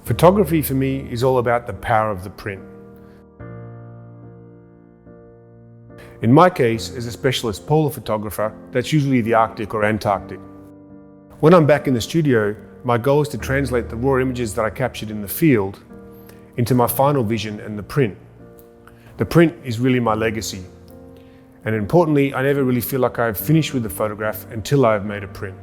Photography for me is all about the power of the print. In my case, as a specialist polar photographer, that's usually the Arctic or Antarctic. When I'm back in the studio, my goal is to translate the raw images that I captured in the field into my final vision and the print. The print is really my legacy. And importantly, I never really feel like I've finished with the photograph until I've made a print.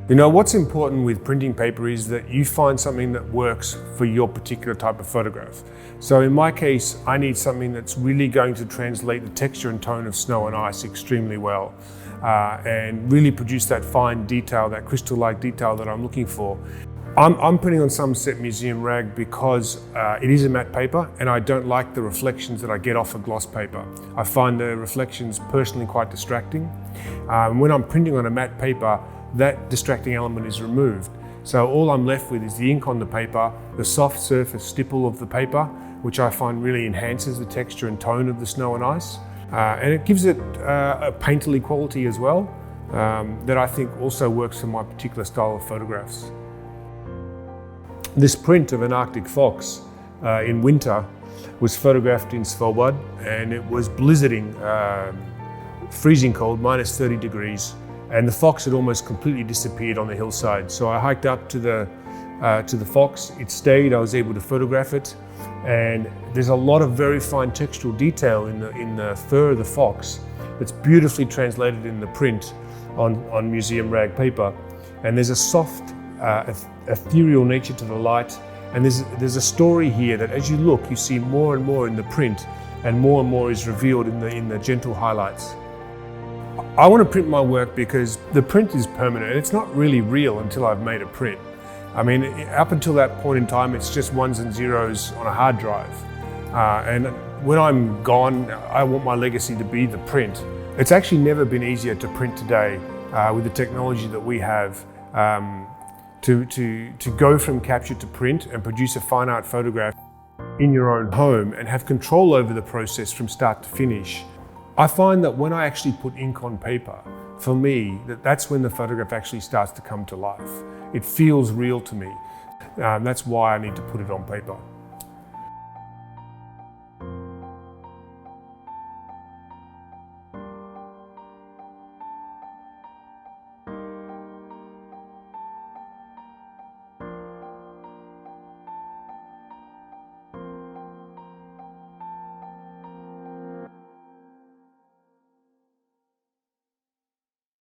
You know, what's important with printing paper is that you find something that works for your particular type of photograph. So in my case, I need something that's really going to translate the texture and tone of snow and ice extremely well, and really produce that fine detail, that crystal-like detail that I'm looking for. I'm putting on some set museum rag because it is a matte paper and I don't like the reflections that I get off a gloss paper. I find the reflections personally quite distracting. When I'm printing on a matte paper, that distracting element is removed. So all I'm left with is the ink on the paper, the soft surface stipple of the paper, which I find really enhances the texture and tone of the snow and ice. And it gives it a painterly quality as well, that I think also works for my particular style of photographs. This print of an Arctic fox in winter was photographed in Svalbard, and it was blizzarding, freezing cold, minus 30 degrees. And the fox had almost completely disappeared on the hillside. So I hiked up to the fox. It stayed. I was able to photograph it, and there's a lot of very fine textural detail in the fur of the fox that's beautifully translated in the print on museum rag paper. And there's a soft, ethereal nature to the light. And there's a story here that, as you look, you see more and more in the print, and more is revealed in the gentle highlights. I want to print my work because the print is permanent. It's not really real until I've made a print. I mean, up until that point in time, it's just ones and zeros on a hard drive. And when I'm gone, I want my legacy to be the print. It's actually never been easier to print today with the technology that we have to go from capture to print and produce a fine art photograph in your own home and have control over the process from start to finish. I find that when I actually put ink on paper, for me, that's when the photograph actually starts to come to life. It feels real to me. That's why I need to put it on paper.